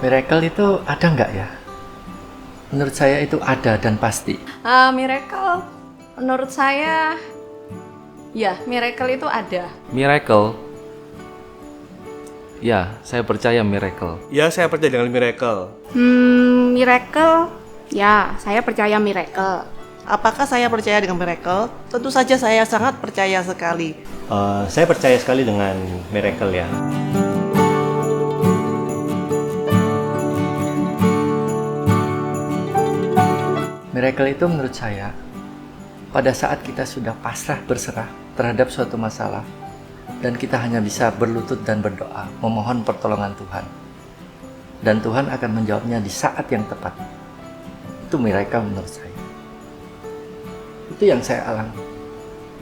Miracle itu ada nggak ya? Menurut saya itu ada dan pasti. Miracle, menurut saya, ya miracle itu ada. Miracle? Ya, saya percaya miracle. Ya, saya percaya dengan miracle. Miracle? Ya, saya percaya miracle. Apakah saya percaya dengan miracle? Tentu saja saya sangat percaya sekali. Saya percaya sekali dengan miracle ya. Miracle itu menurut saya, pada saat kita sudah pasrah berserah terhadap suatu masalah, dan kita hanya bisa berlutut dan berdoa, memohon pertolongan Tuhan. Dan Tuhan akan menjawabnya di saat yang tepat. Itu miracle menurut saya. Itu yang saya alami.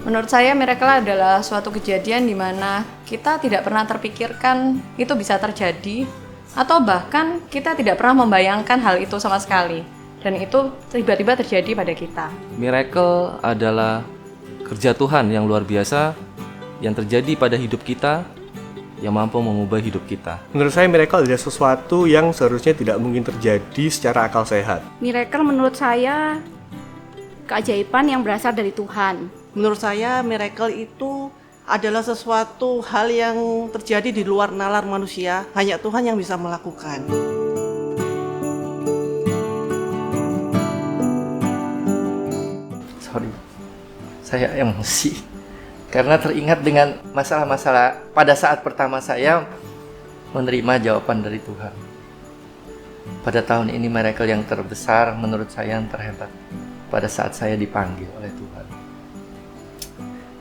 Menurut saya miracle adalah suatu kejadian di mana kita tidak pernah terpikirkan itu bisa terjadi, atau bahkan kita tidak pernah membayangkan hal itu sama sekali. Dan itu tiba-tiba terjadi pada kita. Miracle adalah kerja Tuhan yang luar biasa yang terjadi pada hidup kita, yang mampu mengubah hidup kita. Menurut saya miracle adalah sesuatu yang seharusnya tidak mungkin terjadi secara akal sehat. Miracle menurut saya keajaiban yang berasal dari Tuhan. Menurut saya miracle itu adalah sesuatu hal yang terjadi di luar nalar manusia. Hanya Tuhan yang bisa melakukan. Sorry, saya emosi karena teringat dengan masalah-masalah pada saat pertama saya menerima jawaban dari Tuhan. Pada tahun ini miracle yang terbesar menurut saya yang terhebat pada saat saya dipanggil oleh Tuhan.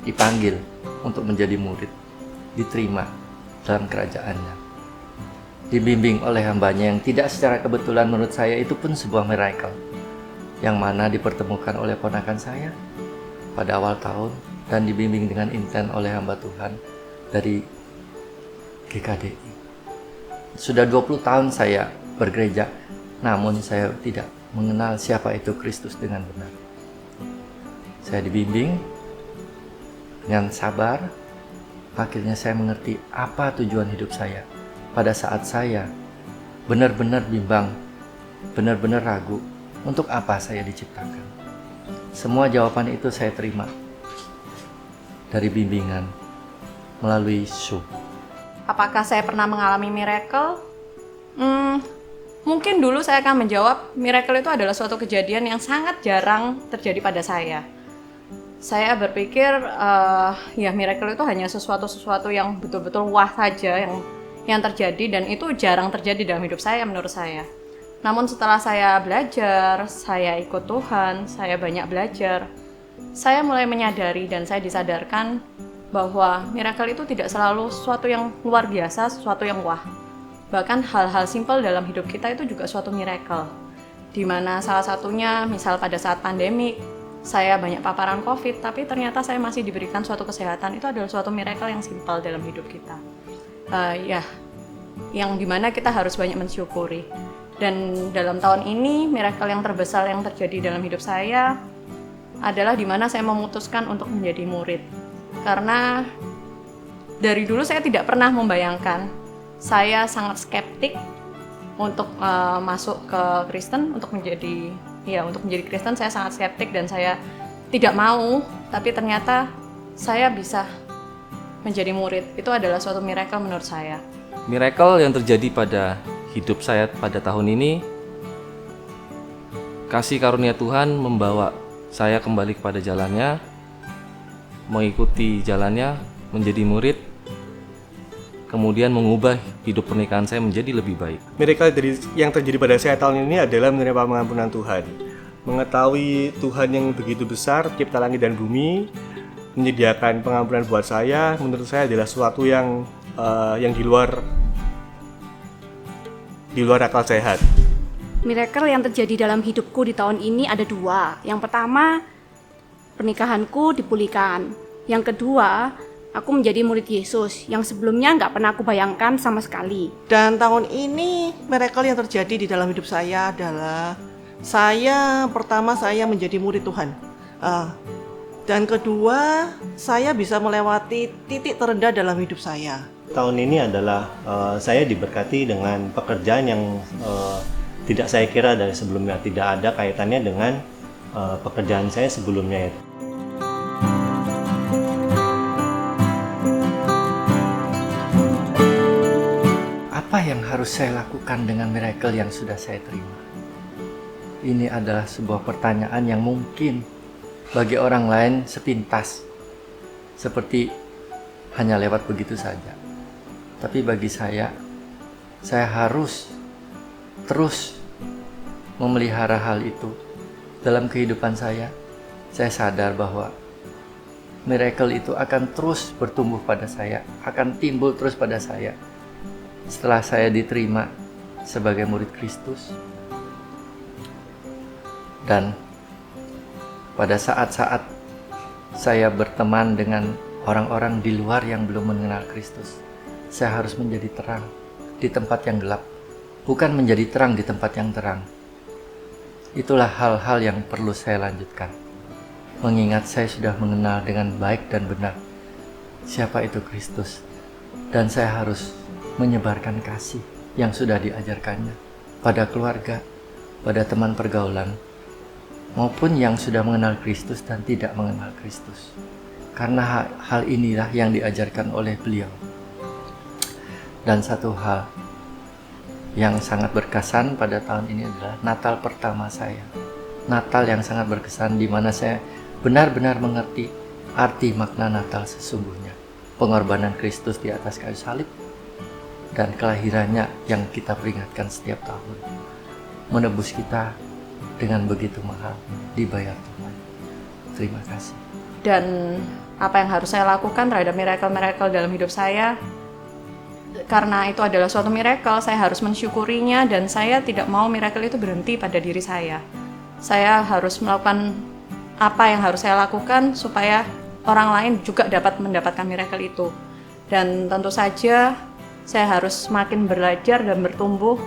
Dipanggil untuk menjadi murid, diterima dalam kerajaannya. Dibimbing oleh hambanya yang tidak secara kebetulan menurut saya itu pun sebuah miracle. Yang mana dipertemukan oleh ponakan saya pada awal tahun dan dibimbing dengan intent oleh hamba Tuhan dari GKDI. Sudah 20 tahun saya bergereja, namun saya tidak mengenal siapa itu Kristus dengan benar. Saya dibimbing dengan sabar, akhirnya saya mengerti apa tujuan hidup saya. Pada saat saya benar-benar bimbang, benar-benar ragu, untuk apa saya diciptakan? Semua jawaban itu saya terima dari bimbingan melalui show. Apakah saya pernah mengalami miracle? Mungkin dulu saya akan menjawab miracle itu adalah suatu kejadian yang sangat jarang terjadi pada saya. Saya berpikir ya miracle itu hanya sesuatu yang betul-betul wah saja yang terjadi, dan itu jarang terjadi dalam hidup saya menurut saya. Namun setelah saya belajar, saya ikut Tuhan, saya banyak belajar, saya mulai menyadari dan saya disadarkan bahwa miracle itu tidak selalu sesuatu yang luar biasa, sesuatu yang wah. Bahkan hal-hal simpel dalam hidup kita itu juga suatu miracle. Di mana salah satunya, misal pada saat pandemi, saya banyak paparan COVID, tapi ternyata saya masih diberikan suatu kesehatan. Itu adalah suatu miracle yang simpel dalam hidup kita. Yang dimana kita harus banyak mensyukuri. Dan dalam tahun ini, miracle yang terbesar yang terjadi dalam hidup saya adalah di mana saya memutuskan untuk menjadi murid. Karena dari dulu saya tidak pernah membayangkan, saya sangat skeptik untuk masuk ke Kristen, untuk menjadi Kristen. Saya sangat skeptik dan saya tidak mau, tapi ternyata saya bisa menjadi murid. Itu adalah suatu miracle menurut saya. Miracle yang terjadi pada hidup saya pada tahun ini, kasih karunia Tuhan membawa saya kembali kepada jalannya, mengikuti jalannya, menjadi murid, kemudian mengubah hidup pernikahan saya menjadi lebih baik. Miracle yang terjadi pada saya tahun ini adalah menerima pengampunan Tuhan. Mengetahui Tuhan yang begitu besar, pencipta langit dan bumi, menyediakan pengampunan buat saya, menurut saya adalah sesuatu yang di luar akal sehat. Miracle yang terjadi dalam hidupku di tahun ini ada 2. Yang pertama, pernikahanku dipulihkan. Yang kedua, aku menjadi murid Yesus yang sebelumnya nggak pernah aku bayangkan sama sekali. Dan tahun ini miracle yang terjadi di dalam hidup saya adalah pertama saya menjadi murid Tuhan. Dan kedua, saya bisa melewati titik terendah dalam hidup saya. Tahun ini adalah saya diberkati dengan pekerjaan yang tidak saya kira dari sebelumnya, tidak ada kaitannya dengan pekerjaan saya sebelumnya itu. Apa yang harus saya lakukan dengan miracle yang sudah saya terima? Ini adalah sebuah pertanyaan yang mungkin bagi orang lain sepintas, seperti hanya lewat begitu saja. Tapi bagi saya harus terus memelihara hal itu dalam kehidupan saya. Saya sadar bahwa miracle itu akan terus bertumbuh pada saya, akan timbul terus pada saya setelah saya diterima sebagai murid Kristus. Dan pada saat-saat saya berteman dengan orang-orang di luar yang belum mengenal Kristus, saya harus menjadi terang di tempat yang gelap, bukan menjadi terang di tempat yang terang. Itulah hal-hal yang perlu saya lanjutkan, mengingat saya sudah mengenal dengan baik dan benar siapa itu Kristus, dan saya harus menyebarkan kasih yang sudah diajarkannya pada keluarga, pada teman pergaulan, maupun yang sudah mengenal Kristus dan tidak mengenal Kristus. Karena hal inilah yang diajarkan oleh beliau. Dan satu hal yang sangat berkesan pada tahun ini adalah Natal pertama saya. Natal yang sangat berkesan, di mana saya benar-benar mengerti arti makna Natal sesungguhnya. Pengorbanan Kristus di atas kayu salib dan kelahirannya yang kita peringatkan setiap tahun, menebus kita dengan begitu mahal, dibayar Tuhan. Terima kasih. Dan apa yang harus saya lakukan terhadap miracle-miracle dalam hidup saya, karena itu adalah suatu miracle, saya harus mensyukurinya, dan saya tidak mau miracle itu berhenti pada diri saya. Saya harus melakukan apa yang harus saya lakukan supaya orang lain juga dapat mendapatkan miracle itu. Dan tentu saja saya harus semakin belajar dan bertumbuh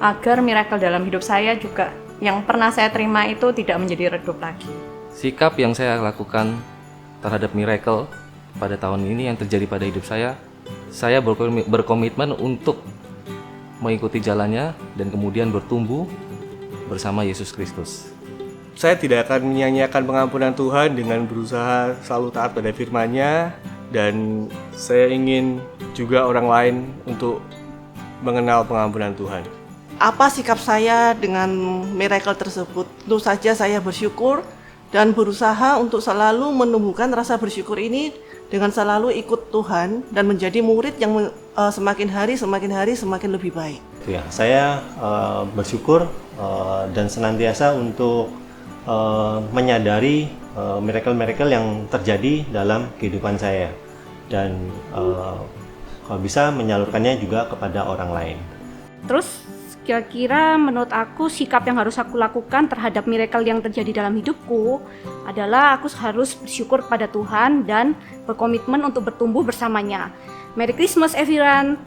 agar miracle dalam hidup saya juga yang pernah saya terima itu tidak menjadi redup lagi. Sikap yang saya lakukan terhadap miracle pada tahun ini yang terjadi pada hidup saya berkomitmen untuk mengikuti jalannya dan kemudian bertumbuh bersama Yesus Kristus. Saya tidak akan menyanyiakan pengampunan Tuhan dengan berusaha selalu taat pada firman-Nya, dan saya ingin juga orang lain untuk mengenal pengampunan Tuhan. Apa sikap saya dengan miracle tersebut? Tentu saja saya bersyukur dan berusaha untuk selalu menumbuhkan rasa bersyukur ini dengan selalu ikut Tuhan dan menjadi murid yang semakin hari semakin lebih baik. Ya, saya bersyukur dan senantiasa untuk menyadari miracle-miracle yang terjadi dalam kehidupan saya, dan kalau bisa menyalurkannya juga kepada orang lain. Terus kira-kira menurut aku sikap yang harus aku lakukan terhadap miracle yang terjadi dalam hidupku adalah aku harus bersyukur pada Tuhan dan berkomitmen untuk bertumbuh bersamanya. Merry Christmas everyone.